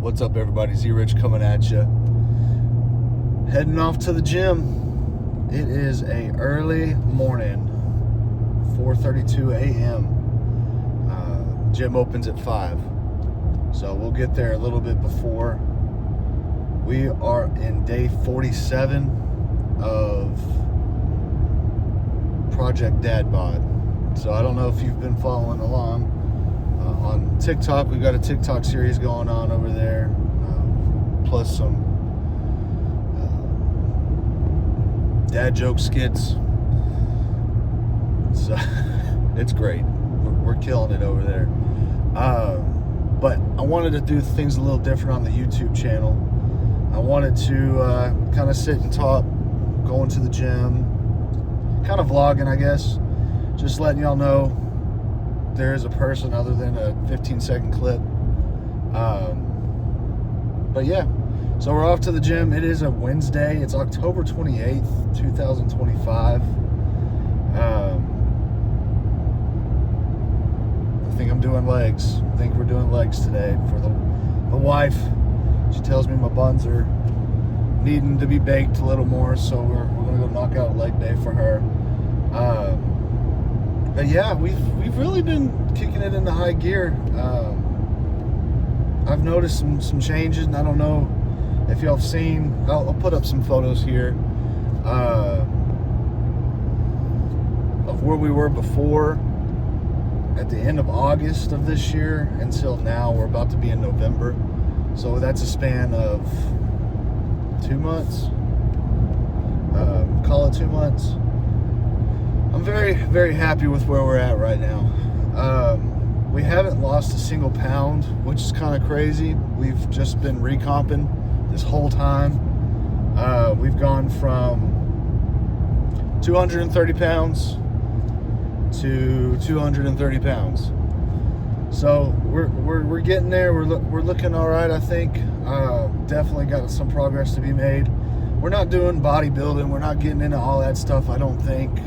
What's up, everybody? ZRICH coming at you. Heading off to the gym. It is a early morning, 4:32 a.m. Gym opens at 5, so we'll get there a little bit before. We are in day 47 of Project Dad Bod. So I don't know if you've been following along. On TikTok, we've got a TikTok series going on over there, plus some dad joke skits. So it's great. We're killing it over there. But I wanted to do things a little different on the YouTube channel. I wanted to kind of sit and talk, going to the gym, kind of vlogging, I guess. Just letting y'all know there is a person other than a 15-second clip. But yeah, so we're off to the gym. It is a Wednesday. It's October 28th, 2025. I think I'm doing legs. I think we're doing legs today for the wife. She tells me my buns are needing to be baked a little more, so we're gonna go knock out a leg day for her. But yeah, we've really been kicking it into high gear. I've noticed some changes, and I don't know if y'all have seen. I'll put up some photos here of where we were before at the end of August of this year until now. We're about to be in November, so that's a span of 2 months. Call it 2 months. I'm very, very happy with where we're at right now. We haven't lost a single pound, which is kind of crazy. We've just been recomping this whole time. We've gone from 230 pounds to 230 pounds. So we're getting there. We're looking all right, I think. Definitely got some progress to be made. We're not doing bodybuilding. We're not getting into all that stuff, I don't think.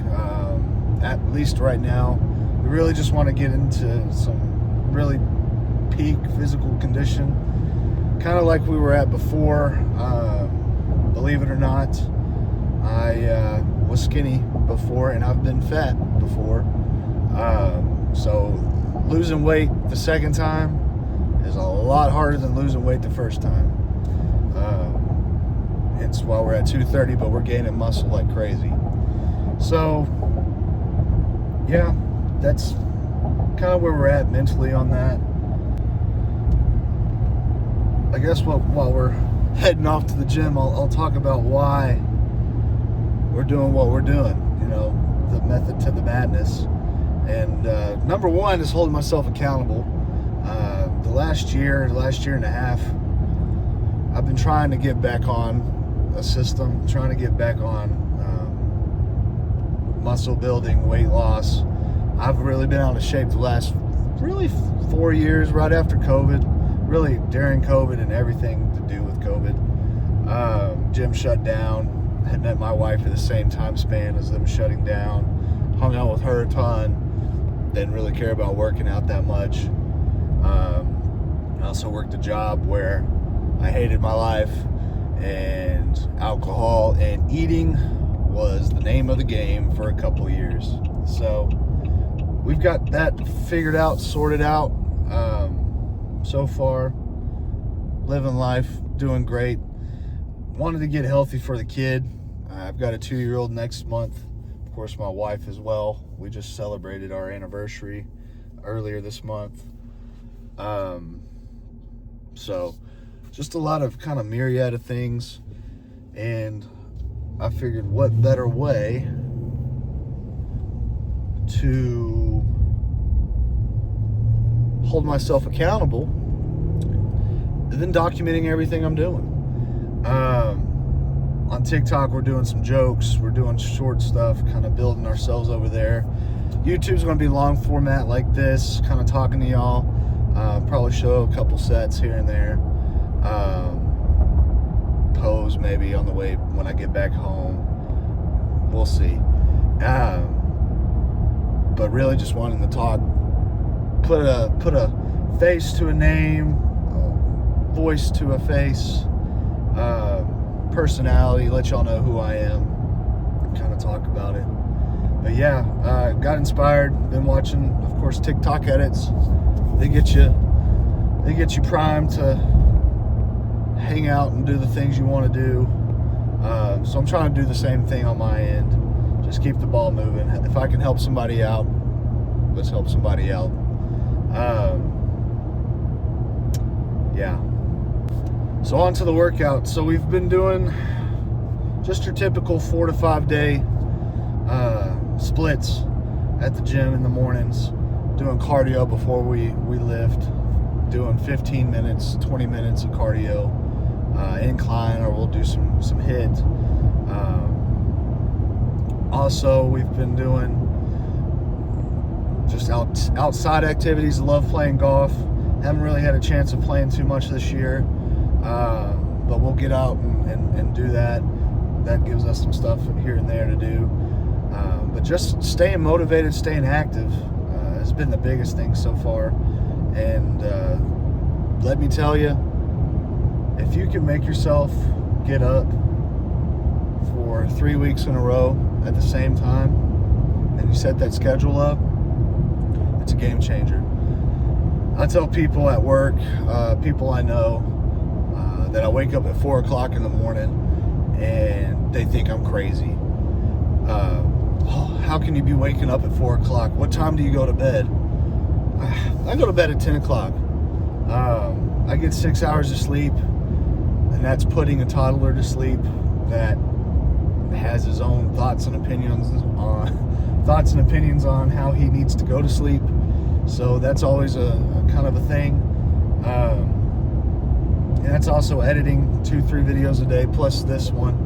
At least right now. We really just want to get into some really peak physical condition, kind of like we were at before. Believe it or not, I was skinny before, and I've been fat before. So losing weight the second time is a lot harder than losing weight the first time. It's why we're at 230, but we're gaining muscle like crazy. So yeah, that's kind of where we're at mentally on that. I guess while we're heading off to the gym, I'll talk about why we're doing what we're doing, the method to the madness. And number one is holding myself accountable. The last year and a half, I've been trying to get back on a system, trying to get back on muscle building, weight loss. I've really been out of shape the last 4 years, right after COVID, really during COVID and everything to do with COVID. Gym shut down. I had met my wife at the same time span as them shutting down. Hung out with her a ton. Didn't really care about working out that much. I also worked a job where I hated my life, and alcohol and eating was the name of the game for a couple years. So we've got that figured out, sorted out. So far, living life, doing great. Wanted to get healthy for the kid. I've got a 2-year-old next month. Of course, my wife as well. We just celebrated our anniversary earlier this month. So just a lot of kind of myriad of things. And I figured what better way to hold myself accountable than documenting everything I'm doing. On TikTok, we're doing some jokes, we're doing short stuff, kind of building ourselves over there. YouTube's going to be long format like this, kind of talking to y'all. Probably show a couple sets here and there. Pose maybe on the way when I get back home. We'll see. But really just wanting to talk, put a face to a name, voice to a face, personality, let y'all know who I am, kind of talk about it. But yeah, got inspired. Been watching, of course, TikTok edits. They get you primed to hang out and do the things you want to do. So I'm trying to do the same thing on my end. Just keep the ball moving. If I can help somebody out, let's help somebody out. Yeah. So on to the workout. So we've been doing just your typical 4 to 5 day splits at the gym in the mornings, doing cardio before we lift, doing 15 minutes, 20 minutes of cardio, incline, or we'll do some HIIT. Also, we've been doing just outside activities. Love playing golf. Haven't really had a chance of playing too much this year, but we'll get out and do that. That gives us some stuff here and there to do. But just staying motivated, staying active has been the biggest thing so far. And let me tell you, if you can make yourself get up for 3 weeks in a row at the same time, and you set that schedule up, it's a game changer. I tell people at work, people I know, that I wake up at 4 o'clock in the morning and they think I'm crazy. How can you be waking up at 4 o'clock? What time do you go to bed? I go to bed at 10 o'clock. I get 6 hours of sleep, and that's putting a toddler to sleep that has his own thoughts and opinions on how he needs to go to sleep. So that's always a kind of a thing. And that's also editing 2-3 videos a day plus this one,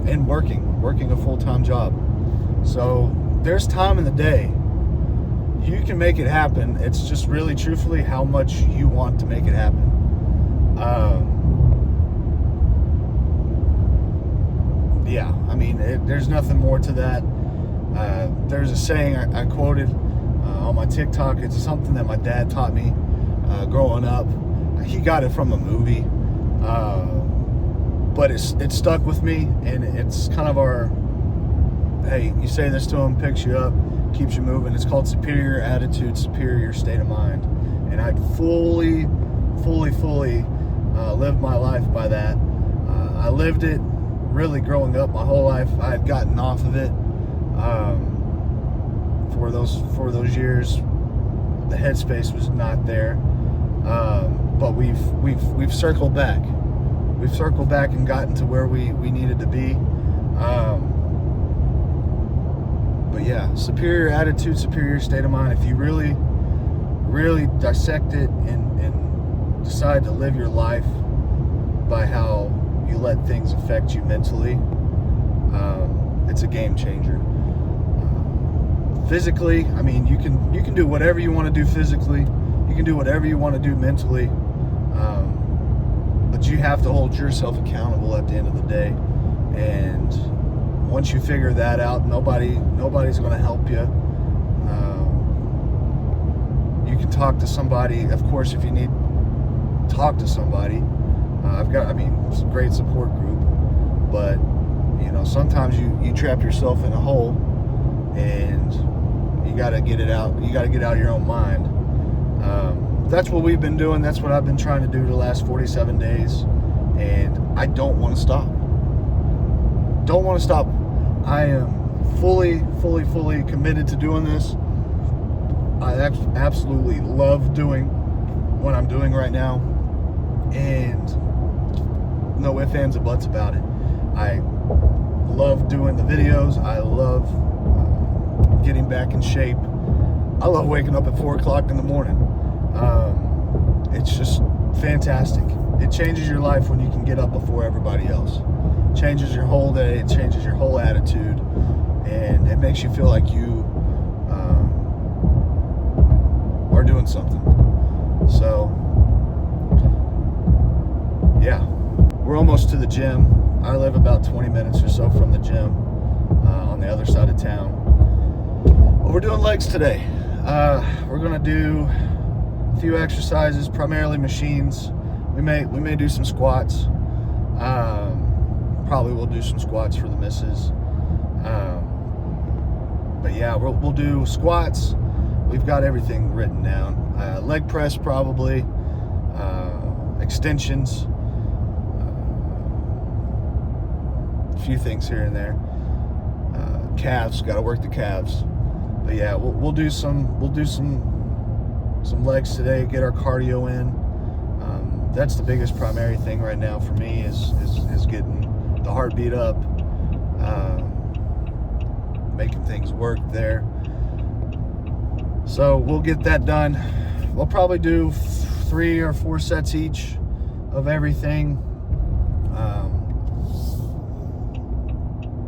and working a full-time job. So there's time in the day. You can make it happen. It's just really truthfully how much you want to make it happen. Yeah, I mean, there's nothing more to that. There's a saying I quoted on my TikTok. It's something that my dad taught me growing up. He got it from a movie, but it stuck with me, and it's kind of our, hey, you say this to him, picks you up, keeps you moving. It's called superior attitude, superior state of mind. And I fully lived my life by that. I lived it really growing up my whole life. I had gotten off of it for those years. The headspace was not there, but we've circled back. We've circled back and gotten to where we needed to be. But yeah, superior attitude, superior state of mind. If you really dissect it and decide to live your life by how you let things affect you mentally, it's a game changer. Physically, I mean, you can do whatever you want to do physically. You can do whatever you want to do mentally. But you have to hold yourself accountable at the end of the day. And once you figure that out, nobody's going to help you. You can talk to somebody, of course, if you need to talk to somebody. It's a great support group, but sometimes you trap yourself in a hole, and you got to get it out. You got to get out of your own mind. That's what we've been doing. That's what I've been trying to do the last 47 days, and I don't want to stop. Don't want to stop. I am fully committed to doing this. I absolutely love doing what I'm doing right now, and no ifs, ands, or buts about it. I love doing the videos. I love getting back in shape. I love waking up at 4 o'clock in the morning. It's just fantastic. It changes your life when you can get up before everybody else. It changes your whole day. It changes your whole attitude, and it makes you feel like you are doing something. So yeah, we're almost to the gym. I live about 20 minutes or so from the gym on the other side of town. Well, we're doing legs today. We're gonna do a few exercises, primarily machines. We may do some squats. Probably we'll do some squats for the missus. But yeah, we'll do squats. We've got everything written down. Leg press probably, extensions, a few things here and there. Calves, got to work the calves. But yeah, we'll do some legs today. Get our cardio in. That's the biggest primary thing right now for me is getting the heartbeat up, making things work there. So we'll get that done. We'll probably do 3 or 4 sets each of everything.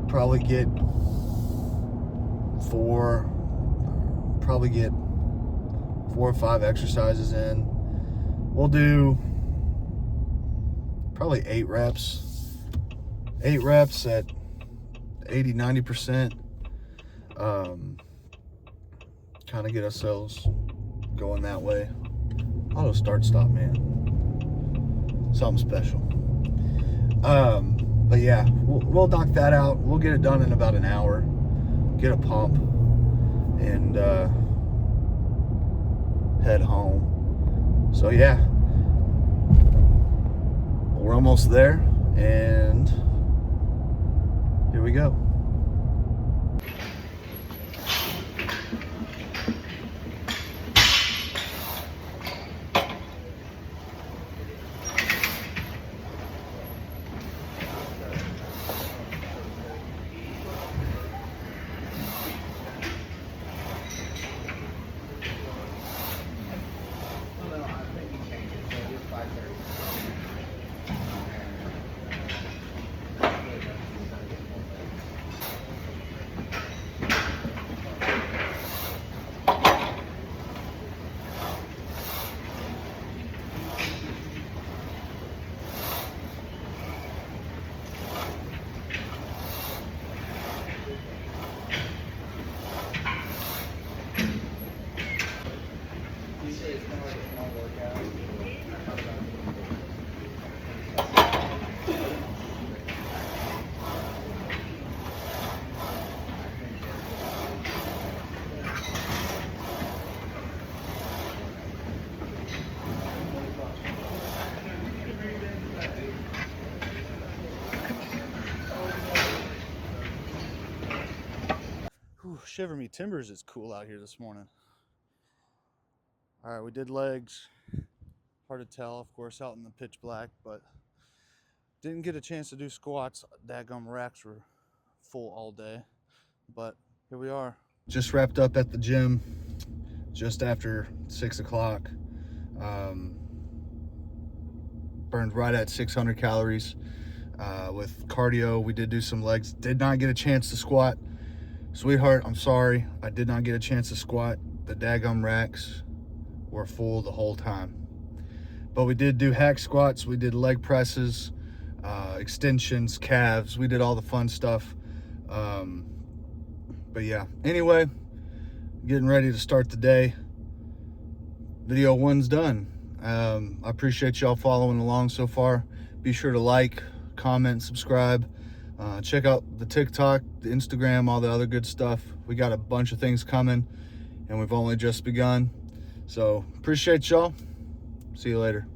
Probably get 4 or 5 exercises in. We'll do probably 8 reps. 8 reps at 80-90%. Kind of get ourselves going that way. Auto start stop, man. Something special. But yeah, we'll knock that out. We'll get it done in about an hour. Get a pump and head home. So yeah, we're almost there, and here we go. Shiver me timbers, it's cool out here this morning. All right, we did legs. Hard to tell, of course, out in the pitch black, but didn't get a chance to do squats. Daggum racks were full all day, but here we are. Just wrapped up at the gym just after 6 o'clock. Burned right at 600 calories with cardio. We did do some legs. Did not get a chance to squat. Sweetheart, I'm sorry. I did not get a chance to squat. The daggum racks were full the whole time. But we did do hack squats. We did leg presses, extensions, calves. We did all the fun stuff. But yeah, anyway, getting ready to start the day. Video 1's done. I appreciate y'all following along so far. Be sure to like, comment, subscribe. Check out the TikTok, the Instagram, all the other good stuff. We got a bunch of things coming, and we've only just begun. So appreciate y'all. See you later.